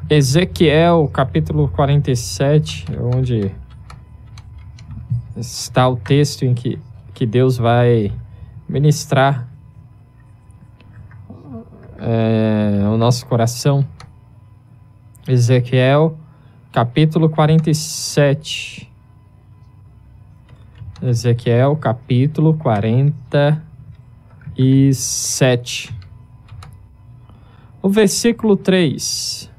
Ezequiel, capítulo 47, onde está o texto em que Deus vai ministrar o nosso coração. Ezequiel, capítulo 47. Ezequiel, capítulo 47. O versículo 3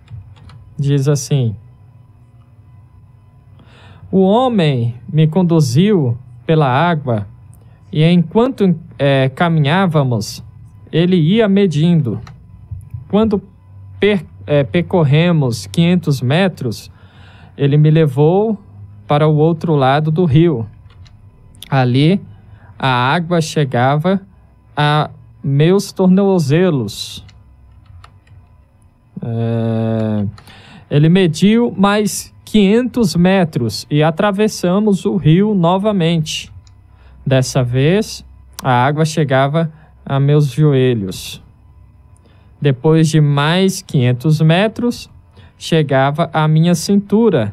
diz assim: O homem me conduziu pela água, e enquanto caminhávamos, ele ia medindo. Quando percorremos 500 metros, ele me levou para o outro lado do rio. Ali, a água chegava a meus tornozelos. Ele mediu mais 500 metros e atravessamos o rio novamente. Dessa vez, a água chegava a meus joelhos. Depois de mais 500 metros, chegava à minha cintura.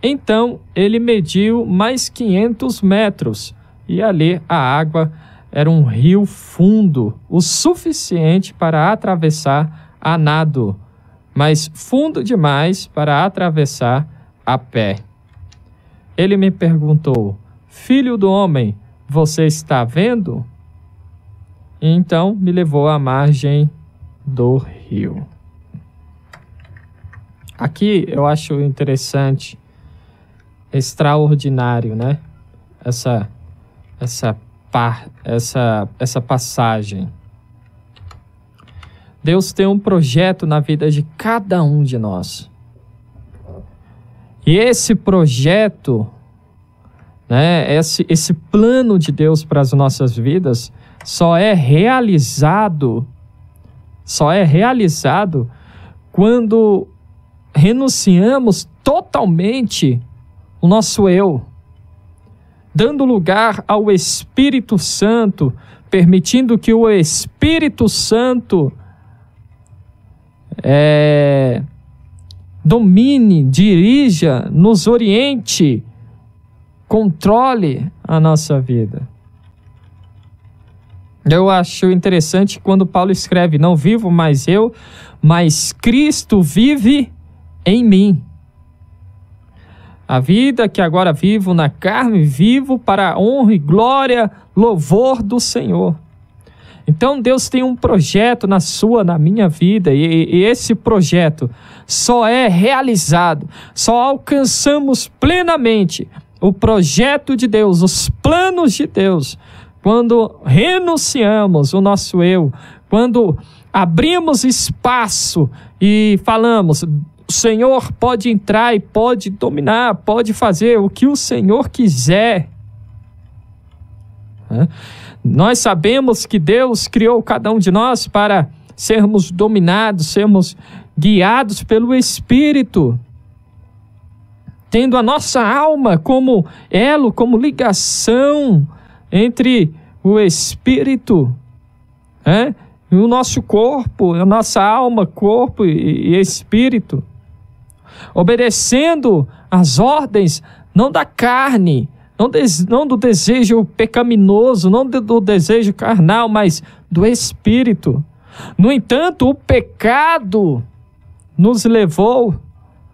Então, ele mediu mais 500 metros e ali a água era um rio fundo, o suficiente para atravessar a nado, mas fundo demais para atravessar a pé. Ele me perguntou: Filho do homem, você está vendo? E então me levou à margem do rio. Aqui eu acho interessante, extraordinário, né? Essa passagem. Deus tem um projeto na vida de cada um de nós. E esse projeto, né, esse plano de Deus para as nossas vidas só é realizado quando renunciamos totalmente o nosso eu, dando lugar ao Espírito Santo, permitindo que o Espírito Santo domine, dirija, nos oriente, controle a nossa vida. Eu acho interessante quando Paulo escreve: não vivo mais eu, mas Cristo vive em mim. A vida que agora vivo na carne, vivo para a honra e glória, louvor do Senhor. Então Deus tem um projeto na minha vida, e esse projeto só é realizado, só alcançamos plenamente o projeto de Deus, os planos de Deus, quando renunciamos o nosso eu, quando abrimos espaço e falamos: o Senhor pode entrar e pode dominar, pode fazer o que o Senhor quiser. Nós sabemos que Deus criou cada um de nós para sermos dominados, sermos guiados pelo Espírito, tendo a nossa alma como elo, como ligação entre o Espírito, e o nosso corpo, a nossa alma, corpo e Espírito, obedecendo às ordens, não da carne, não do desejo pecaminoso, não do desejo carnal, mas do Espírito. No entanto, o pecado nos levou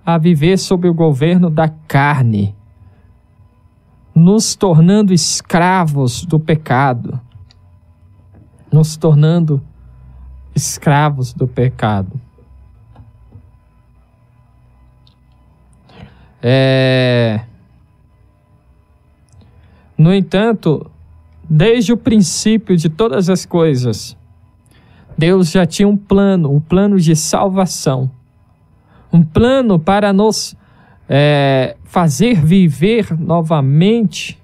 a viver sob o governo da carne, nos tornando escravos do pecado, nos tornando escravos do pecado. No entanto, desde o princípio de todas as coisas, Deus já tinha um plano de salvação, um plano para nos fazer viver novamente,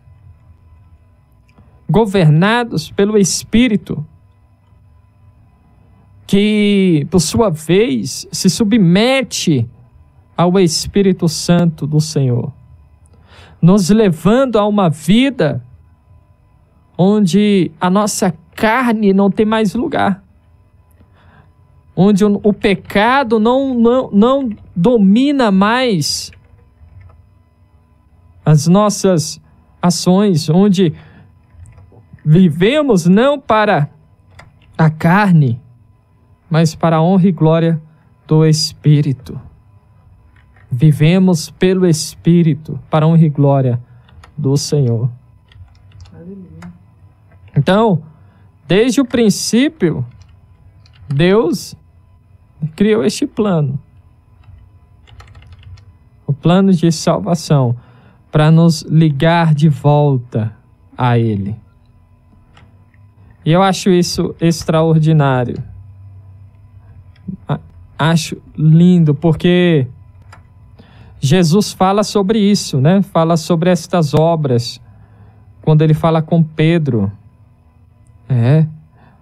governados pelo Espírito, que, por sua vez, se submete ao Espírito Santo do Senhor, nos levando a uma vida onde a nossa carne não tem mais lugar. onde o pecado não domina mais as nossas ações, onde vivemos não para a carne, mas para a honra e glória do Espírito. Vivemos pelo Espírito, para a honra e glória do Senhor. Então, desde o princípio, Deus criou este plano. O plano de salvação, para nos ligar de volta a Ele. E eu acho isso extraordinário. Acho lindo, porque Jesus fala sobre isso, né? Fala sobre estas obras, quando ele fala com Pedro.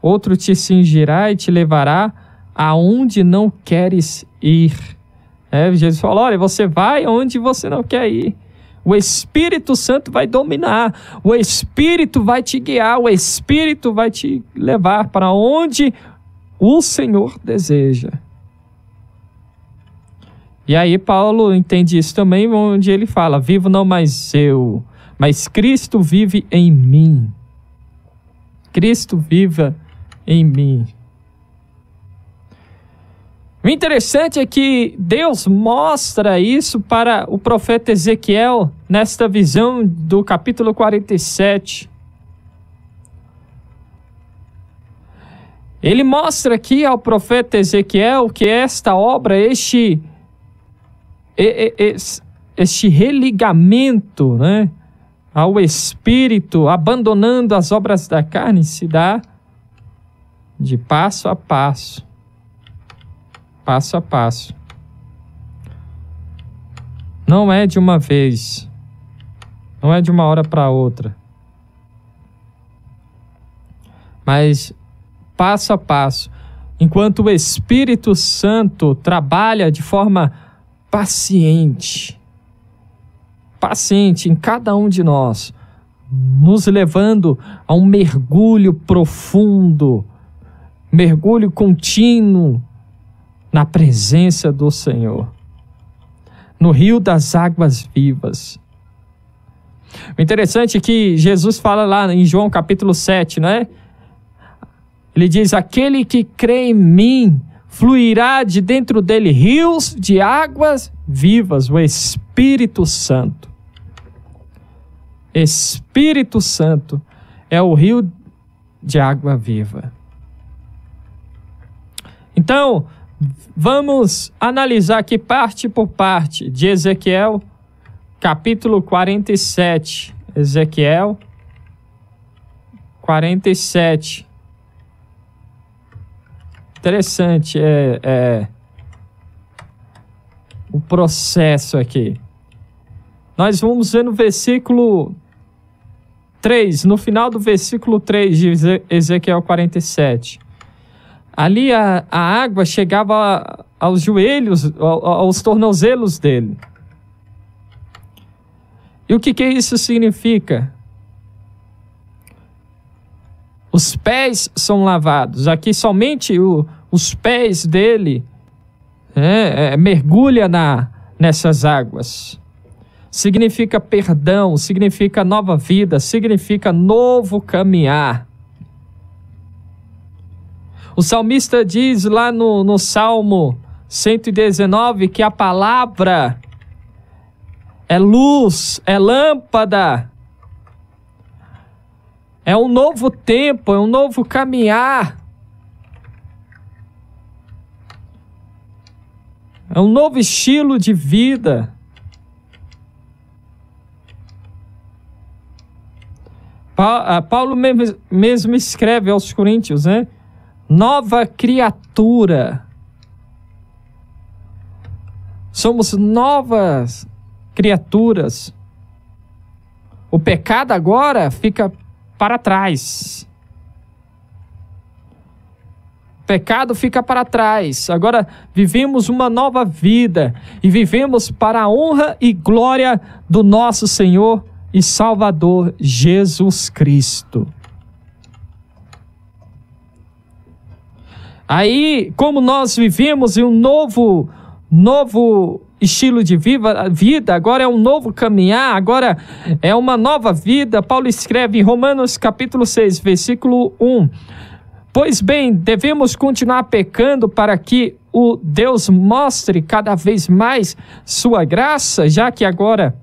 Outro te cingirá e te levará aonde não queres ir. Jesus falou, olha, você vai onde você não quer ir. O Espírito Santo vai dominar, o Espírito vai te guiar, o Espírito vai te levar para onde o Senhor deseja. E aí Paulo entende isso também, onde ele fala, vivo não mais eu, mas Cristo vive em mim. Cristo viva em mim. O interessante é que Deus mostra isso para o profeta Ezequiel nesta visão do capítulo 47. Ele mostra aqui ao profeta Ezequiel que esta obra, este religamento, né, ao Espírito, abandonando as obras da carne, se dá de passo a passo. Passo a passo. Não é de uma vez. Não é de uma hora para outra. Mas passo a passo. Enquanto o Espírito Santo trabalha de forma paciente. Paciente em cada um de nós. Nos levando a um mergulho profundo. Mergulho contínuo na presença do Senhor, no rio das águas vivas. O interessante é que Jesus fala lá em João capítulo 7, não é? Ele diz, aquele que crê em mim, fluirá de dentro dele rios de águas vivas, o Espírito Santo. Espírito Santo é o rio de água viva. Então, vamos analisar aqui parte por parte de Ezequiel, capítulo 47. Ezequiel 47. Interessante o processo aqui. Nós vamos ver no versículo 3, no final do versículo 3 de Ezequiel 47. Ali a água chegava aos joelhos, aos tornozelos dele. E o que isso significa? Os pés são lavados. Aqui somente os pés dele mergulha nessas águas. Significa perdão, significa nova vida, significa novo caminhar. O salmista diz lá no Salmo 119 que a palavra é luz, é lâmpada, é um novo tempo, é um novo caminhar, é um novo estilo de vida. Paulo mesmo escreve aos Coríntios, né? Nova criatura. Somos novas criaturas. O pecado agora fica para trás. O pecado fica para trás. Agora vivemos uma nova vida e vivemos para a honra e glória do nosso Senhor e Salvador Jesus Cristo. Aí, como nós vivemos em um novo estilo de vida, agora é um novo caminhar, agora é uma nova vida. Paulo escreve em Romanos capítulo 6, versículo 1. Pois bem, devemos continuar pecando para que o Deus mostre cada vez mais sua graça, já que agora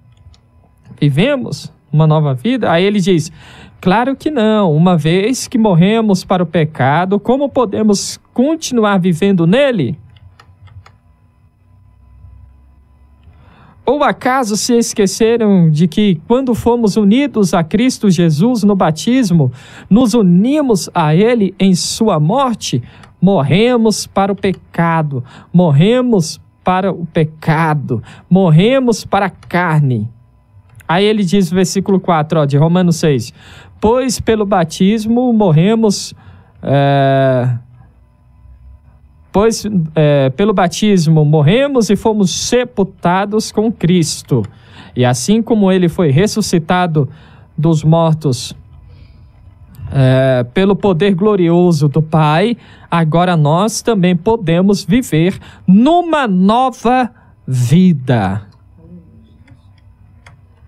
vivemos uma nova vida? Aí ele diz, claro que não. Uma vez que morremos para o pecado, como podemos continuar vivendo nele? Ou acaso se esqueceram de que quando fomos unidos a Cristo Jesus no batismo, nos unimos a Ele em sua morte? Morremos para o pecado, morremos para a carne. Aí ele diz no versículo 4, de Romanos 6, pois pelo batismo morremos... pelo batismo morremos e fomos sepultados com Cristo. E assim como ele foi ressuscitado dos mortos pelo poder glorioso do Pai, agora nós também podemos viver numa nova vida.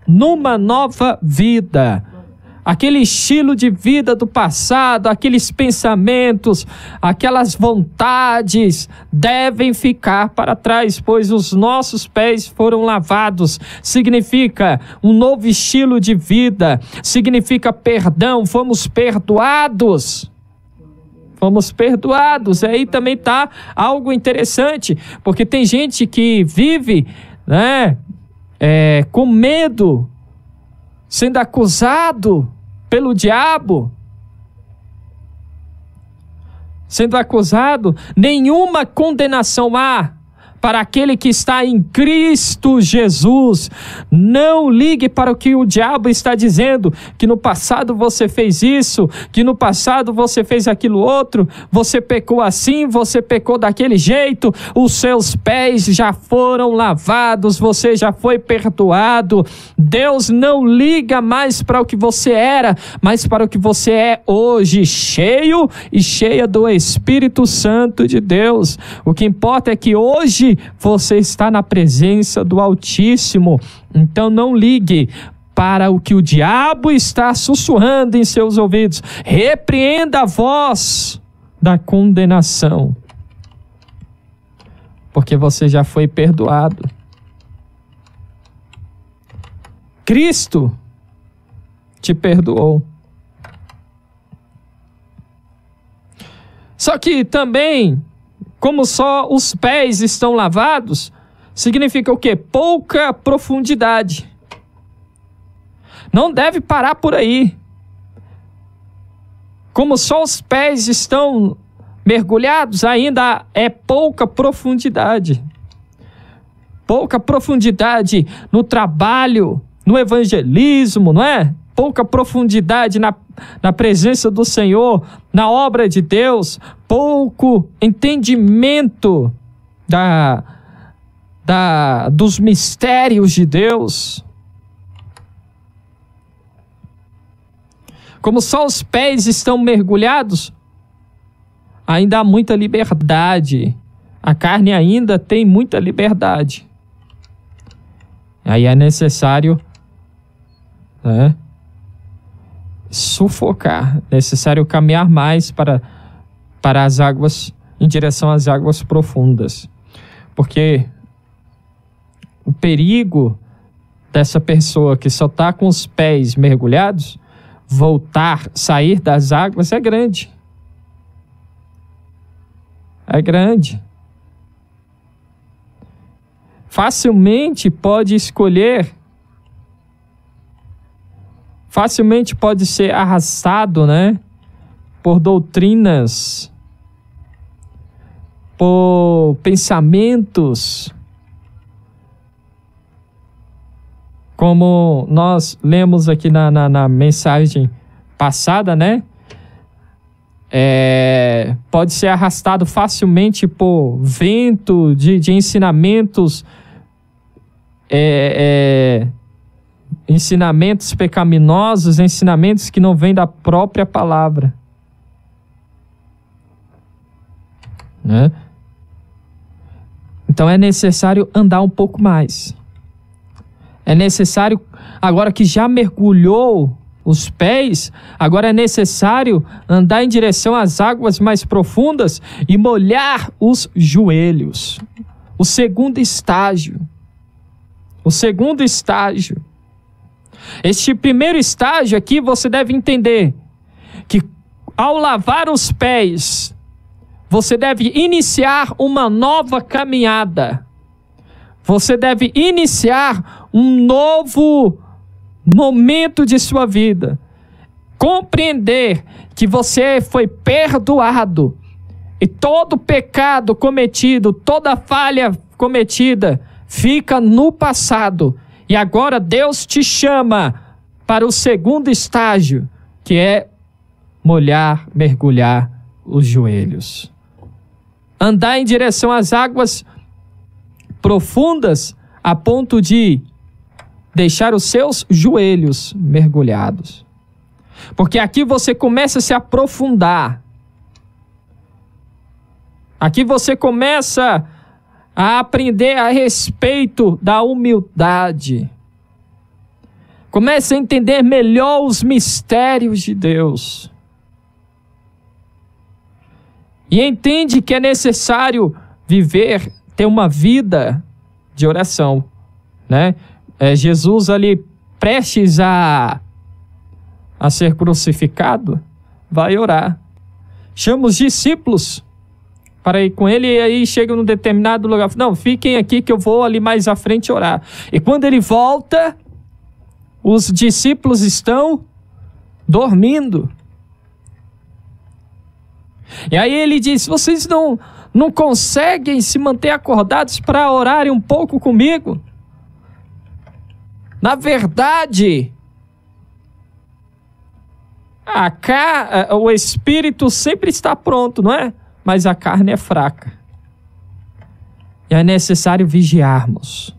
Numa nova vida. Aquele estilo de vida do passado, aqueles pensamentos, aquelas vontades devem ficar para trás, pois os nossos pés foram lavados. Significa um novo estilo de vida, significa perdão, fomos perdoados. Fomos perdoados. Aí também está algo interessante, porque tem gente que vive, com medo, sendo acusado pelo diabo, sendo acusado. Nenhuma condenação há para aquele que está em Cristo Jesus. Não ligue para o que o diabo está dizendo, que no passado você fez isso, que no passado você fez aquilo outro, você pecou assim, você pecou daquele jeito. Os seus pés já foram lavados, você já foi perdoado. Deus não liga mais para o que você era, mas para o que você é hoje, cheio e cheia do Espírito Santo de Deus. O que importa é que hoje você está na presença do Altíssimo. Então não ligue para o que o diabo está sussurrando em seus ouvidos. Repreenda a voz da condenação, porque você já foi perdoado. Cristo te perdoou. Só que também, como só os pés estão lavados, significa o quê? Pouca profundidade. Não deve parar por aí. Como só os pés estão mergulhados, ainda é pouca profundidade. Pouca profundidade no trabalho, no evangelismo, não é? Pouca profundidade na presença do Senhor, na obra de Deus, pouco entendimento dos mistérios de Deus. Como só os pés estão mergulhados, ainda há muita liberdade. A carne ainda tem muita liberdade. Aí é necessário sufocar, necessário caminhar mais para as águas, em direção às águas profundas, porque o perigo dessa pessoa que só está com os pés mergulhados, sair das águas é grande. É grande. Facilmente pode escolher, facilmente pode ser arrastado, por doutrinas, por pensamentos, como nós lemos aqui na mensagem passada, pode ser arrastado facilmente por vento de ensinamentos, ensinamentos pecaminosos, ensinamentos que não vêm da própria palavra. né? Então é necessário andar um pouco mais. É necessário, agora que já mergulhou os pés, agora é necessário andar em direção às águas mais profundas e molhar os joelhos. O segundo estágio. O segundo estágio. Este primeiro estágio aqui você deve entender que ao lavar os pés, você deve iniciar uma nova caminhada. Você deve iniciar um novo momento de sua vida. Compreender que você foi perdoado e todo pecado cometido, toda falha cometida fica no passado. E agora Deus te chama para o segundo estágio, que é molhar, mergulhar os joelhos. Andar em direção às águas profundas a ponto de deixar os seus joelhos mergulhados. Porque aqui você começa a se aprofundar. Aqui você começa a aprender a respeito da humildade. Começa a entender melhor os mistérios de Deus. E entende que é necessário viver, ter uma vida de oração, né? Jesus ali prestes a ser crucificado, vai orar. Chama os discípulos para ir com ele, e aí chega num determinado lugar. Não, fiquem aqui que eu vou ali mais à frente orar. E quando ele volta, os discípulos estão dormindo. E aí ele diz: vocês não conseguem se manter acordados para orarem um pouco comigo? Na verdade, o espírito sempre está pronto, não é? Mas a carne é fraca. E é necessário vigiarmos.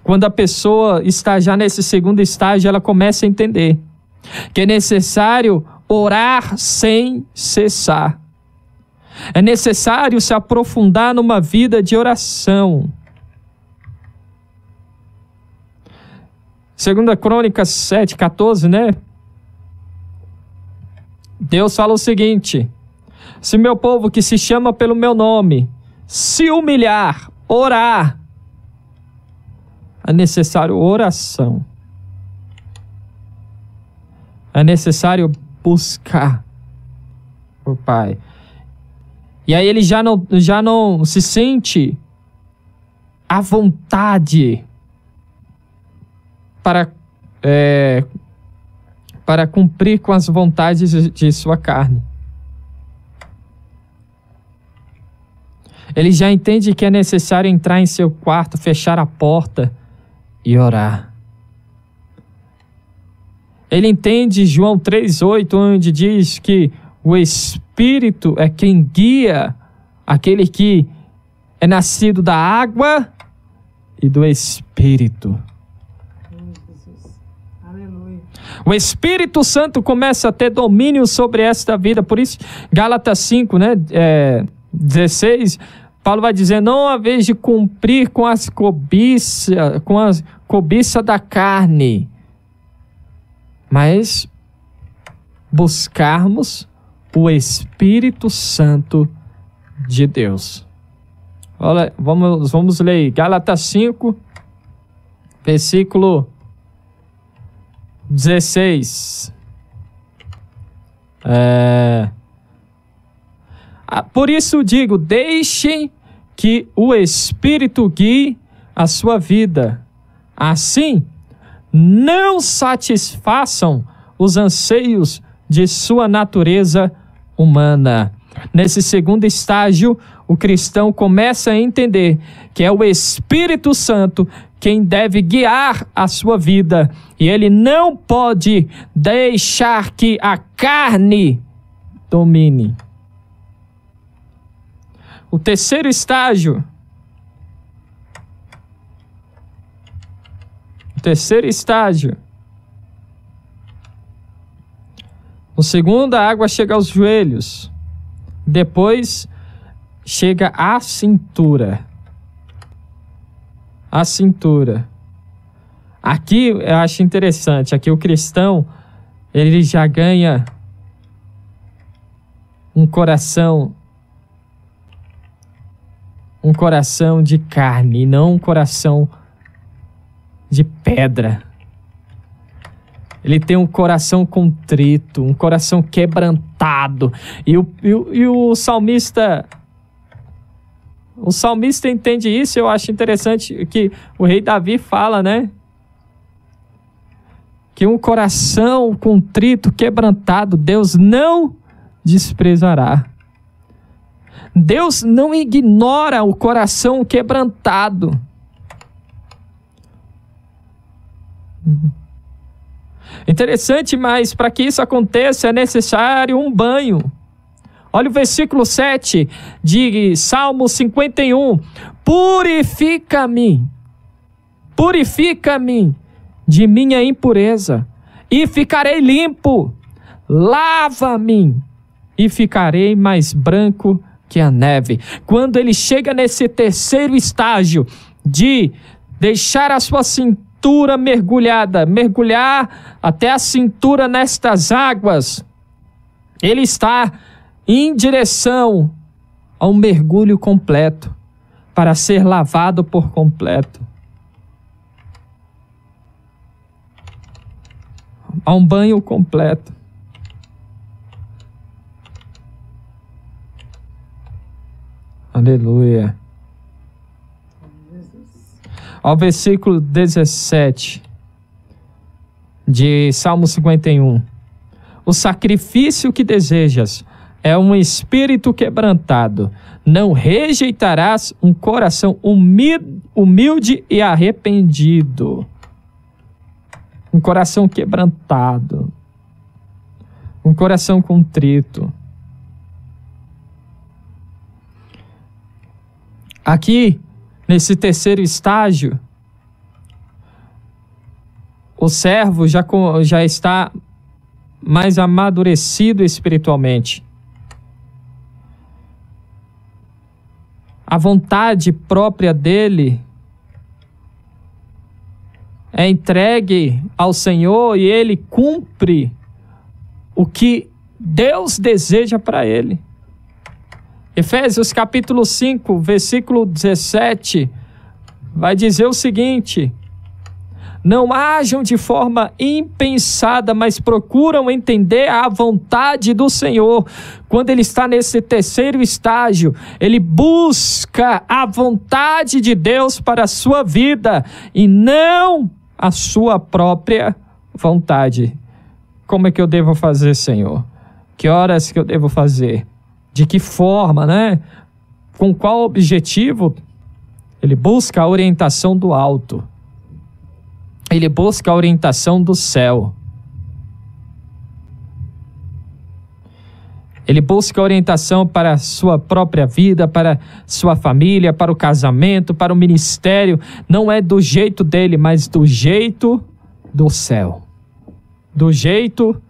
Quando a pessoa está já nesse segundo estágio, ela começa a entender que é necessário orar sem cessar. É necessário se aprofundar numa vida de oração. 2 Crônicas 7:14, né? Deus fala o seguinte: se meu povo que se chama pelo meu nome se humilhar, orar, é necessário oração. É necessário buscar o Pai. E aí ele já não se sente à vontade para cumprir com as vontades de sua carne. Ele já entende que é necessário entrar em seu quarto, fechar a porta e orar. Ele entende João 3:8, onde diz que o Espírito é quem guia aquele que é nascido da água e do Espírito. O Espírito Santo começa a ter domínio sobre esta vida. Por isso, Gálatas 5, né, 16, Paulo vai dizer: não a vez de cumprir com as cobiça da carne, mas buscarmos o Espírito Santo de Deus. Olha, vamos ler Gálatas 5, versículo 16. Por isso digo, deixem que o Espírito guie a sua vida. Assim, não satisfaçam os anseios de sua natureza humana. Nesse segundo estágio, o cristão começa a entender que é o Espírito Santo quem deve guiar a sua vida, e ele não pode deixar que a carne domine. O terceiro estágio. O segundo, a água chega aos joelhos. Depois, chega à cintura. A cintura. Aqui eu acho interessante, aqui o cristão, ele já ganha um coração de carne, não um coração de pedra. Ele tem um coração contrito, um coração quebrantado. E o salmista entende isso. Eu acho interessante que o rei Davi fala, né? Que um coração contrito, quebrantado, Deus não desprezará. Deus não ignora o coração quebrantado. Interessante, mas para que isso aconteça é necessário um banho. Olha o versículo 7 de Salmo 51. Purifica-me de minha impureza, e ficarei limpo. Lava-me, e ficarei mais branco que a neve. Quando ele chega nesse terceiro estágio de deixar a sua cintura mergulhar até a cintura nestas águas, ele está em direção a um mergulho completo, para ser lavado por completo. A um banho completo. Aleluia. Ao versículo 17 de Salmo 51. O sacrifício que desejas é um espírito quebrantado. Não rejeitarás um coração humilde e arrependido. Um coração quebrantado. Um coração contrito. Aqui, nesse terceiro estágio, o servo já está mais amadurecido espiritualmente. A vontade própria dele é entregue ao Senhor e ele cumpre o que Deus deseja para ele. Efésios capítulo 5, versículo 17, vai dizer o seguinte: não ajam de forma impensada, mas procuram entender a vontade do Senhor. Quando ele está nesse terceiro estágio, ele busca a vontade de Deus para a sua vida e não a sua própria vontade. Como é que eu devo fazer, Senhor? Que horas que eu devo fazer? De que forma, né? Com qual objetivo? Ele busca a orientação do alto. Ele busca a orientação do céu. Ele busca orientação para a sua própria vida, para sua família, para o casamento, para o ministério. Não é do jeito dele, mas do jeito do céu. Do jeito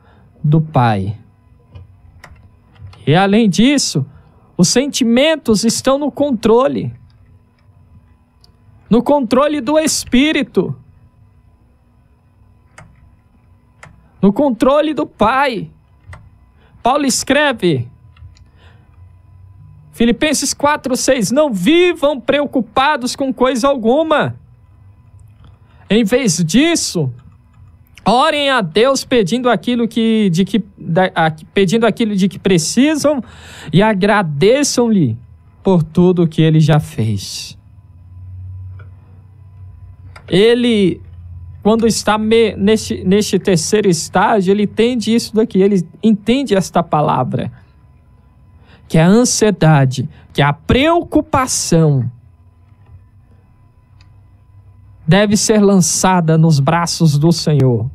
do Pai. E além disso, os sentimentos estão no controle. No controle do Espírito. No controle do Pai. Paulo escreve, Filipenses 4:6, não vivam preocupados com coisa alguma. Em vez disso, orem a Deus pedindo aquilo de que precisam e agradeçam-lhe por tudo o que ele já fez. Ele, quando está neste terceiro estágio, ele entende isso daqui, ele entende esta palavra, que é a ansiedade, que é a preocupação, deve ser lançada nos braços do Senhor.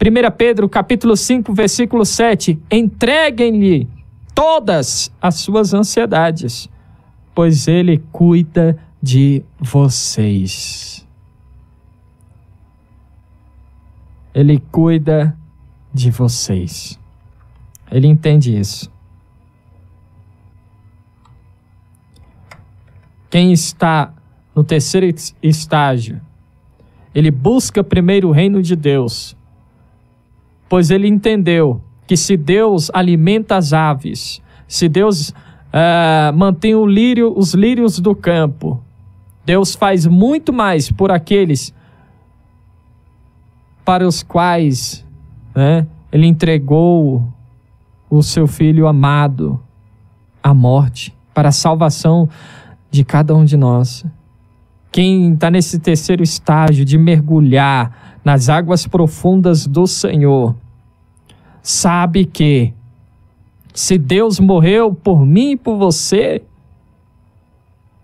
1 Pedro capítulo 5, versículo 7, entreguem-lhe todas as suas ansiedades, pois ele cuida de vocês. Ele cuida de vocês. Ele entende isso. Quem está no terceiro estágio, ele busca primeiro o reino de Deus, pois ele entendeu que se Deus alimenta as aves, se Deus mantém os lírios do campo, Deus faz muito mais por aqueles para os quais, né, ele entregou o seu Filho amado à morte, para a salvação de cada um de nós. Quem está nesse terceiro estágio de mergulhar nas águas profundas do Senhor, sabe que se Deus morreu por mim e por você,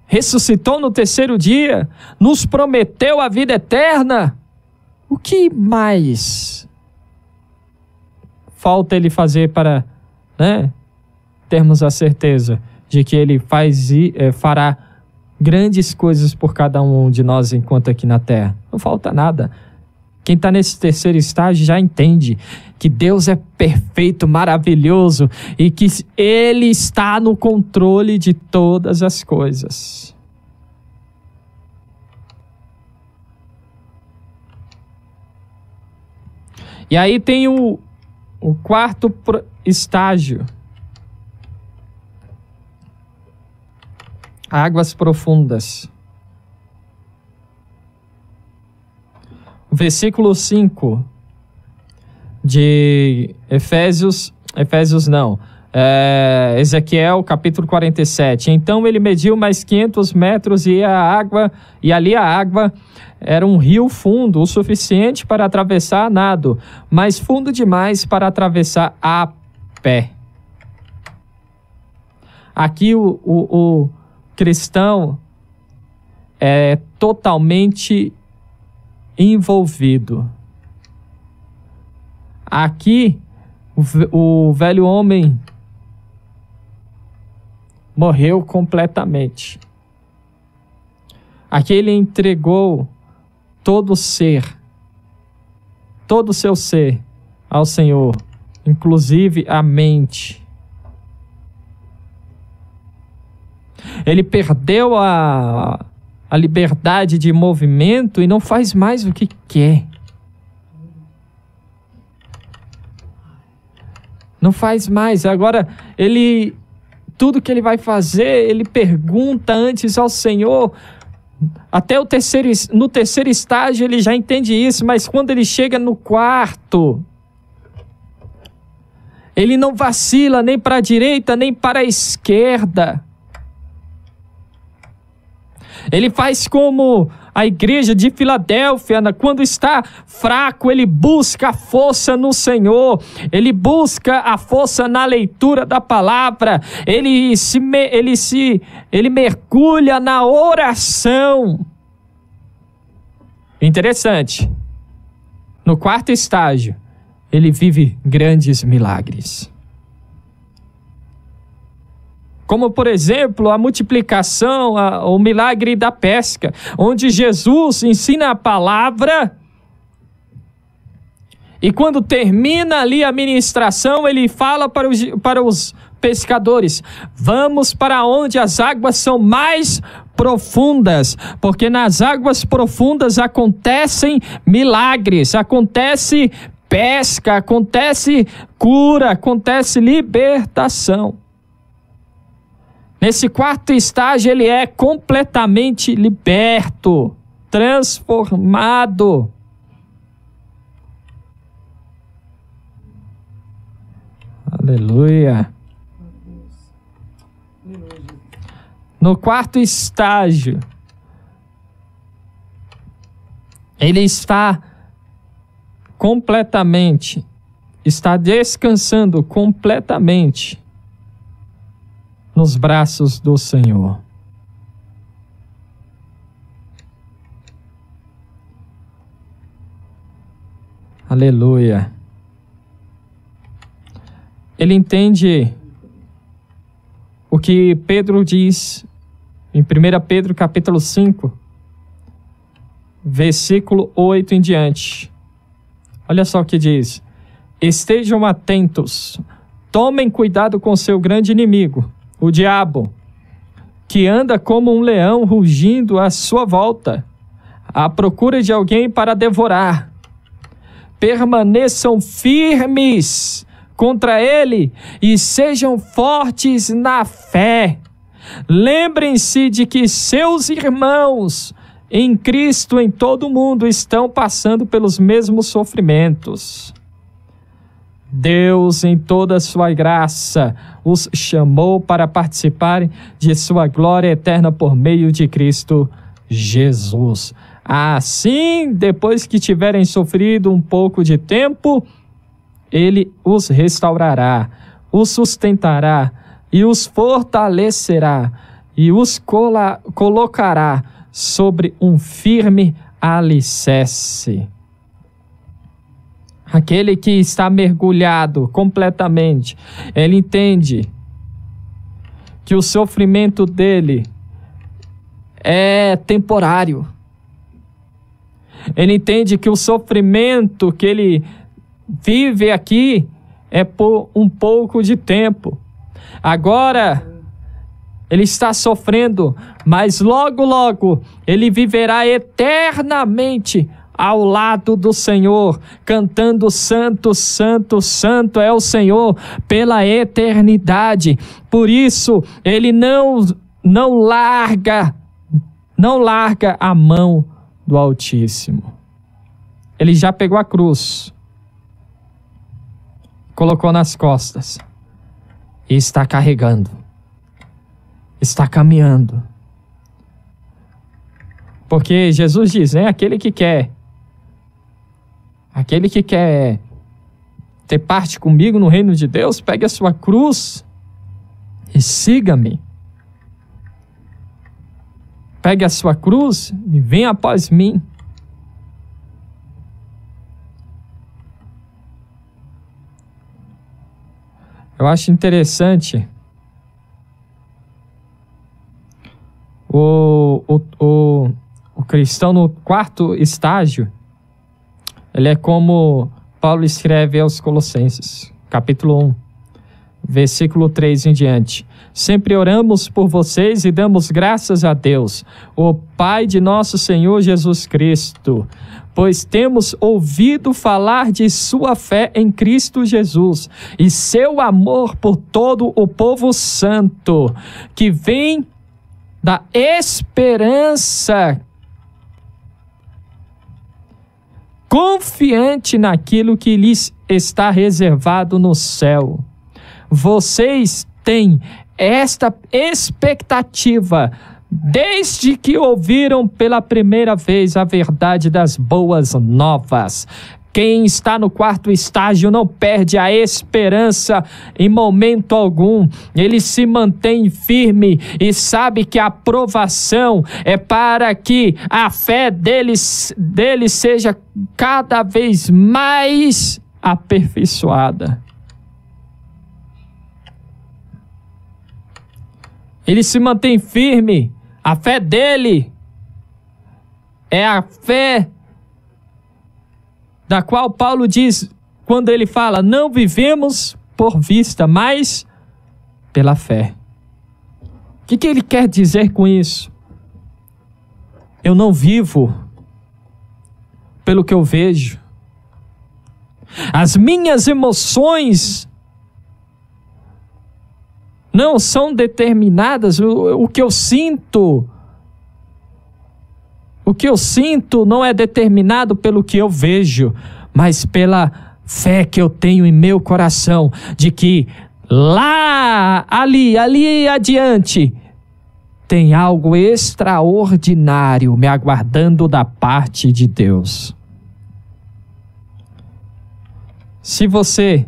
ressuscitou no terceiro dia, nos prometeu a vida eterna, o que mais falta ele fazer para, né, termos a certeza de que ele fará grandes coisas por cada um de nós enquanto aqui na terra? Não falta nada. Quem está nesse terceiro estágio já entende que Deus é perfeito, maravilhoso e que Ele está no controle de todas as coisas. E aí tem o quarto estágio. Águas profundas. Versículo 5 de Ezequiel capítulo 47. Então ele mediu mais 500 metros e ali a água era um rio fundo, o suficiente para atravessar a nado, mas fundo demais para atravessar a pé. Aqui o cristão é totalmente envolvido. Aqui o velho homem morreu completamente. Aqui ele entregou todo o seu ser ao Senhor, inclusive a mente. Ele perdeu a liberdade de movimento e não faz mais o que quer. Não faz mais. Agora, tudo que ele vai fazer, ele pergunta antes ao Senhor. Até no terceiro estágio ele já entende isso, mas quando ele chega no quarto, ele não vacila nem para a direita, nem para a esquerda. Ele faz como a igreja de Filadélfia, quando está fraco, ele busca a força no Senhor, ele busca a força na leitura da palavra, ele mergulha na oração. Interessante, no quarto estágio, ele vive grandes milagres. Como, por exemplo, a multiplicação, o milagre da pesca, onde Jesus ensina a palavra e quando termina ali a ministração, ele fala para os pescadores: vamos para onde as águas são mais profundas, porque nas águas profundas acontecem milagres, acontece pesca, acontece cura, acontece libertação. Nesse quarto estágio, ele é completamente liberto, transformado. Aleluia. No quarto estágio, ele está descansando completamente nos braços do Senhor. Aleluia. Ele entende o que Pedro diz em 1 Pedro capítulo 5, versículo 8 em diante. Olha só o que diz: estejam atentos, tomem cuidado com seu grande inimigo, o diabo. que anda como um leão rugindo à sua volta, à procura de alguém para devorar. Permaneçam firmes contra ele e sejam fortes na fé. Lembrem-se de que seus irmãos em Cristo em todo o mundo estão passando pelos mesmos sofrimentos. Deus, em toda a sua graça, os chamou para participarem de sua glória eterna por meio de Cristo Jesus. Assim, depois que tiverem sofrido um pouco de tempo, ele os restaurará, os sustentará e os fortalecerá e os colocará sobre um firme alicerce. Aquele que está mergulhado completamente, ele entende que o sofrimento dele é temporário. Ele entende que o sofrimento que ele vive aqui é por um pouco de tempo. Agora ele está sofrendo, mas logo, logo ele viverá eternamente ao lado do Senhor, cantando Santo, Santo, Santo é o Senhor pela eternidade. Por isso, ele não larga a mão do Altíssimo. Ele já pegou a cruz, colocou nas costas e está carregando, está caminhando. Porque Jesus diz, né? Aquele que quer ter parte comigo no reino de Deus, pegue a sua cruz e siga-me. Pegue a sua cruz e venha após mim. Eu acho interessante o cristão no quarto estágio. Ele é como Paulo escreve aos Colossenses, capítulo 1, versículo 3 em diante. Sempre oramos por vocês e damos graças a Deus, o Pai de nosso Senhor Jesus Cristo, pois temos ouvido falar de sua fé em Cristo Jesus e seu amor por todo o povo santo, que vem da esperança confiante naquilo que lhes está reservado no céu. Vocês têm esta expectativa desde que ouviram pela primeira vez a verdade das boas novas. Quem está no quarto estágio não perde a esperança em momento algum. Ele se mantém firme e sabe que a provação é para que a fé dele seja cada vez mais aperfeiçoada. Ele se mantém firme. A fé dele é a fé da qual Paulo diz, quando ele fala, não vivemos por vista, mas pela fé. O que ele quer dizer com isso? Eu não vivo pelo que eu vejo. As minhas emoções não são determinadas, o que eu sinto. O que eu sinto não é determinado pelo que eu vejo, mas pela fé que eu tenho em meu coração, de que lá, ali adiante, tem algo extraordinário me aguardando da parte de Deus. Se você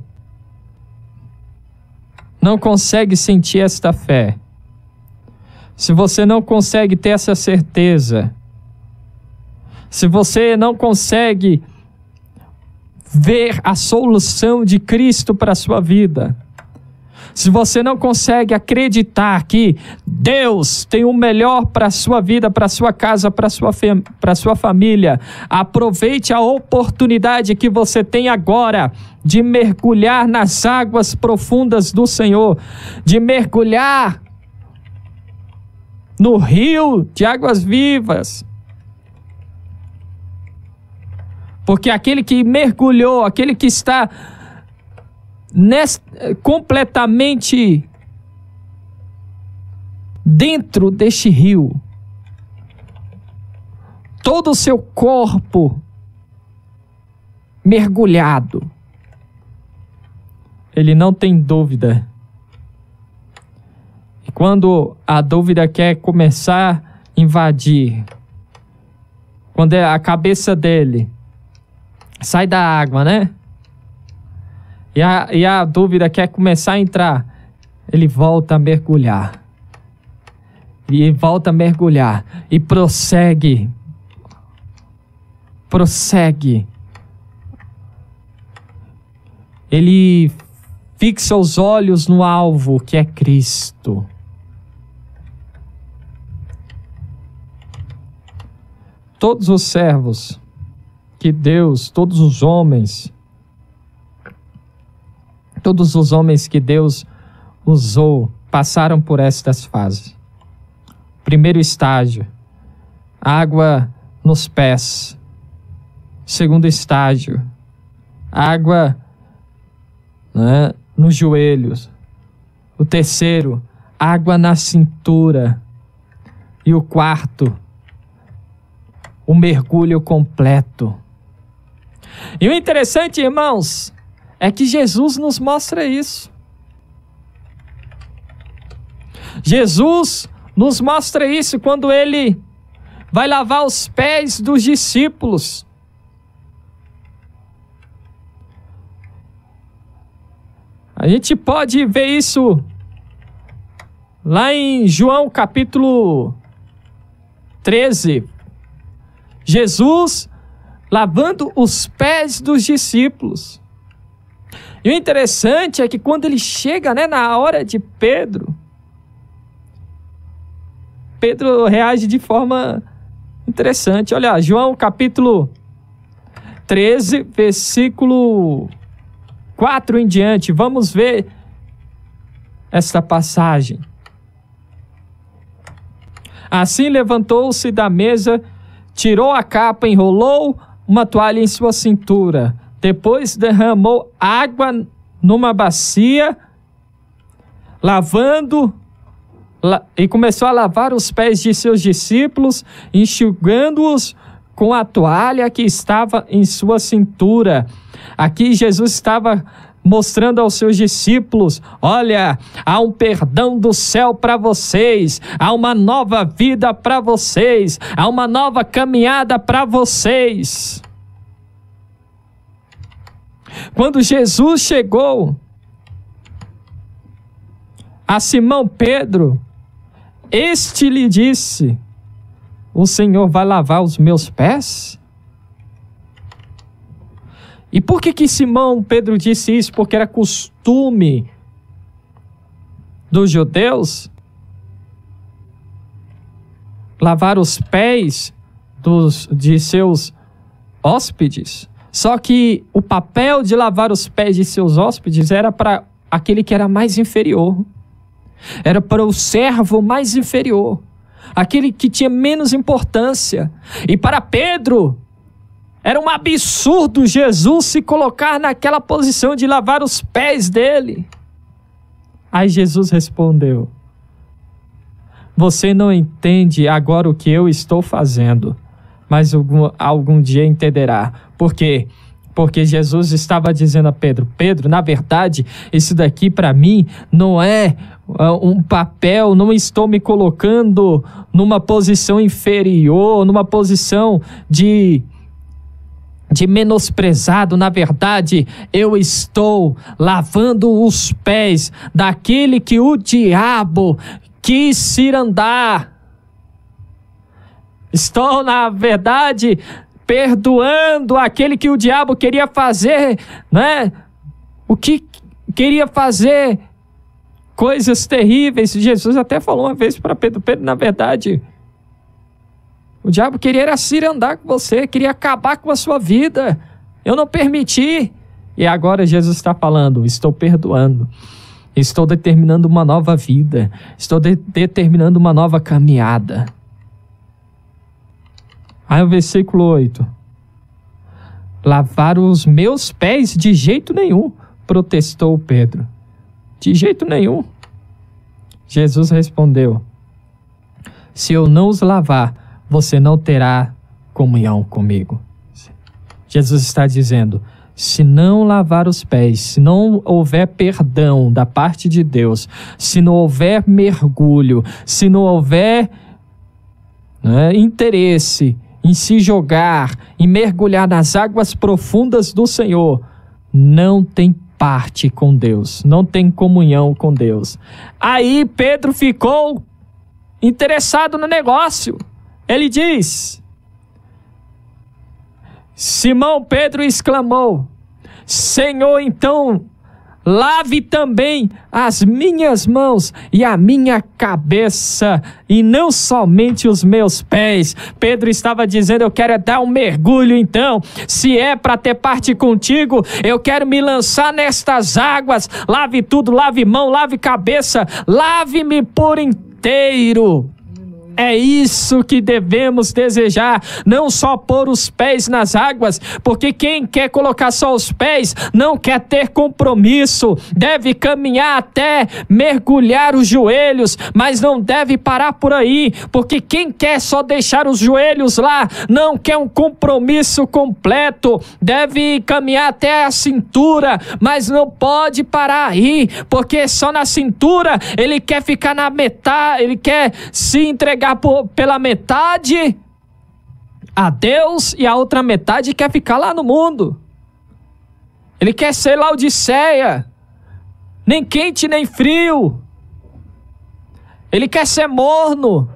não consegue sentir esta fé, se você não consegue ter essa certeza, se você não consegue ver a solução de Cristo para a sua vida, se você não consegue acreditar que Deus tem o melhor para a sua vida, para a sua casa, para a sua família, aproveite a oportunidade que você tem agora de mergulhar nas águas profundas do Senhor, de mergulhar no rio de águas vivas. Porque aquele que mergulhou, aquele que está completamente dentro deste rio, todo o seu corpo mergulhado, ele não tem dúvida. E quando a dúvida quer começar a invadir, quando a cabeça dele sai da água, né? E a dúvida quer começar a entrar, ele volta a mergulhar. E volta a mergulhar. E prossegue. Ele fixa os olhos no alvo, que é Cristo. Todos os servos que Deus, todos os homens que Deus usou, passaram por estas fases. Primeiro estágio, água nos pés. Segundo estágio, água, né, nos joelhos. O terceiro, água na cintura. E o quarto, o mergulho completo. E o interessante, irmãos, é que Jesus nos mostra isso. Jesus nos mostra isso quando ele vai lavar os pés dos discípulos. A gente pode ver isso lá em João capítulo 13. Jesus lavando os pés dos discípulos. E o interessante é que quando ele chega, né, na hora de Pedro reage de forma interessante. Olha, João capítulo 13, versículo 4 em diante. Vamos ver esta passagem. Assim levantou-se da mesa, tirou a capa, enrolou uma toalha em sua cintura. Depois derramou água numa bacia, e começou a lavar os pés de seus discípulos, enxugando-os com a toalha que estava em sua cintura. Aqui Jesus estava mostrando aos seus discípulos: olha, há um perdão do céu para vocês, há uma nova vida para vocês, há uma nova caminhada para vocês. Quando Jesus chegou a Simão Pedro, este lhe disse: o Senhor vai lavar os meus pés? E por que Simão Pedro disse isso? Porque era costume dos judeus lavar os pés de seus hóspedes. Só que o papel de lavar os pés de seus hóspedes era para aquele que era mais inferior. Era para o servo mais inferior, aquele que tinha menos importância. E para Pedro, era um absurdo Jesus se colocar naquela posição de lavar os pés dele. Aí Jesus respondeu: você não entende agora o que eu estou fazendo, mas algum dia entenderá. Por quê? Porque Jesus estava dizendo a Pedro: Pedro, na verdade, isso daqui para mim não é um papel, não estou me colocando numa posição inferior, numa posição de menosprezado. Na verdade, eu estou lavando os pés daquele que o diabo quis cirandar. Estou, na verdade, perdoando aquele que o diabo queria fazer, né? O que queria fazer coisas terríveis. Jesus até falou uma vez para Pedro: Pedro, na verdade, o diabo queria cirandar com você, queria acabar com a sua vida. Eu não permiti. E agora Jesus está falando: estou perdoando. Estou determinando uma nova vida. Estou determinando uma nova caminhada. Aí o versículo 8. Lavar os meus pés? De jeito nenhum, protestou Pedro. De jeito nenhum. Jesus respondeu: se eu não os lavar, você não terá comunhão comigo. Jesus está dizendo: se não lavar os pés, se não houver perdão da parte de Deus, se não houver mergulho, se não houver interesse em se jogar, em mergulhar nas águas profundas do Senhor, não tem parte com Deus, não tem comunhão com Deus. Aí Pedro ficou interessado no negócio. Ele diz: Simão Pedro exclamou: Senhor, então lave também as minhas mãos e a minha cabeça, e não somente os meus pés. Pedro estava dizendo: eu quero dar um mergulho então. Se é para ter parte contigo, eu quero me lançar nestas águas. Lave tudo, lave mão, lave cabeça, lave-me por inteiro. É isso que devemos desejar, não só pôr os pés nas águas, porque quem quer colocar só os pés não quer ter compromisso, deve caminhar até mergulhar os joelhos, mas não deve parar por aí, porque quem quer só deixar os joelhos lá, não quer um compromisso completo, deve caminhar até a cintura, mas não pode parar aí, porque só na cintura ele quer ficar na metade, ele quer se entregar pela metade a Deus e a outra metade quer ficar lá no mundo. Ele quer ser Laodiceia, nem quente nem frio. Ele quer ser morno,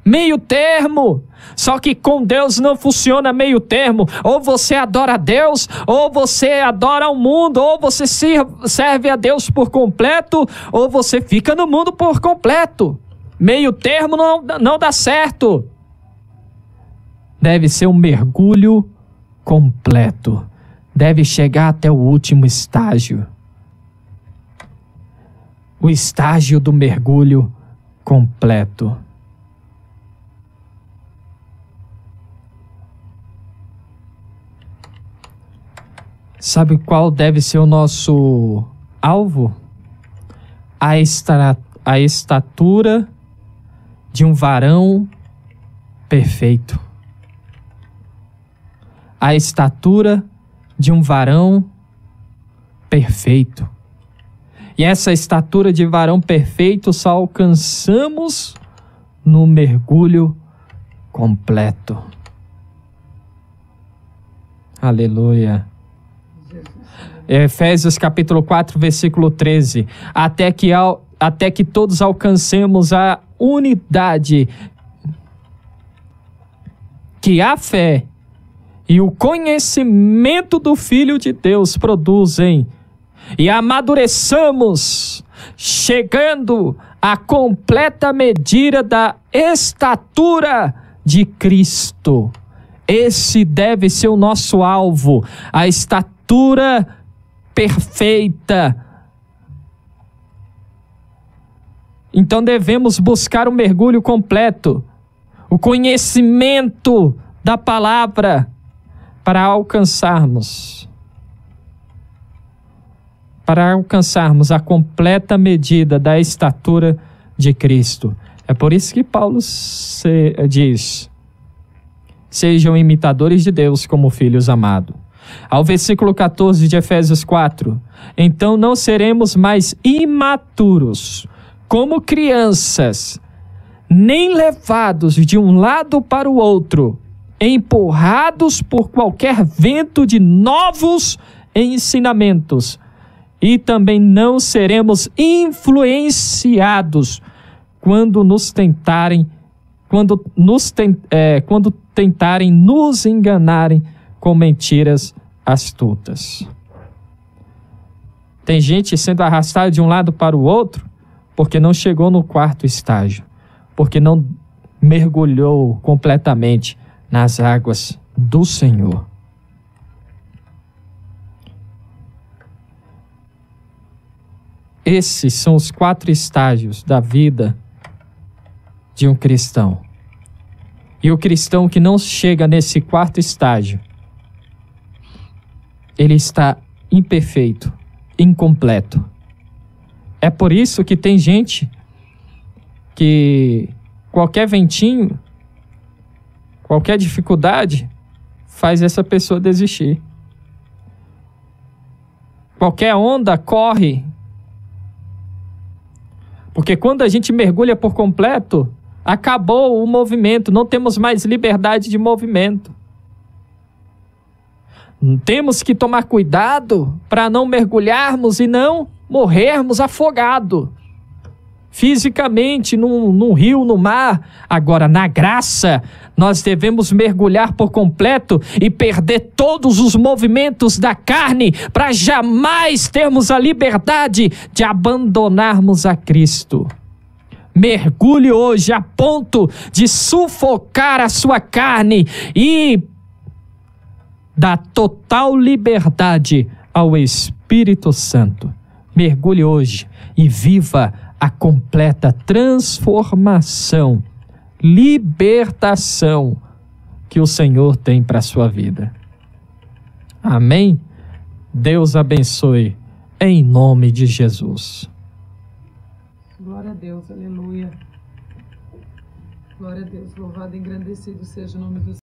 meio termo. Só que com Deus não funciona meio termo. Ou você adora a Deus, ou você adora o mundo, ou você serve a Deus por completo, ou você fica no mundo por completo. Meio termo não dá certo. Deve ser um mergulho completo. Deve chegar até o último estágio. O estágio do mergulho completo. Sabe qual deve ser o nosso alvo? A estatura de um varão perfeito. A estatura de um varão perfeito. E essa estatura de varão perfeito só alcançamos no mergulho completo. Aleluia. Efésios capítulo 4, versículo 13. Até que todos alcancemos a unidade que a fé e o conhecimento do Filho de Deus produzem, e amadureçamos, chegando à completa medida da estatura de Cristo. Esse deve ser o nosso alvo, a estatura perfeita. Então devemos buscar o mergulho completo, o conhecimento da palavra, para alcançarmos a completa medida da estatura de Cristo. É por isso que Paulo diz: sejam imitadores de Deus como filhos amados. Ao versículo 14 de Efésios 4, então não seremos mais imaturos, como crianças, nem levados de um lado para o outro, empurrados por qualquer vento de novos ensinamentos, e também não seremos influenciados quando tentarem nos enganarem com mentiras astutas. Tem gente sendo arrastada de um lado para o outro porque não chegou no quarto estágio, porque não mergulhou completamente nas águas do Senhor. Esses são os 4 estágios da vida de um cristão. E o cristão que não chega nesse 4º estágio, ele está imperfeito, incompleto. É por isso que tem gente que qualquer ventinho, qualquer dificuldade, faz essa pessoa desistir. Qualquer onda corre. Porque quando a gente mergulha por completo, acabou o movimento, não temos mais liberdade de movimento. Temos que tomar cuidado para não mergulharmos e não morrermos afogados. Fisicamente, num rio, no mar. Agora, na graça, nós devemos mergulhar por completo e perder todos os movimentos da carne para jamais termos a liberdade de abandonarmos a Cristo. Mergulhe hoje a ponto de sufocar a sua carne e dar total liberdade ao Espírito Santo. Mergulhe hoje e viva a completa transformação, libertação que o Senhor tem para a sua vida. Amém? Deus abençoe em nome de Jesus. Glória a Deus, aleluia. Glória a Deus, louvado e engrandecido seja o nome do Senhor.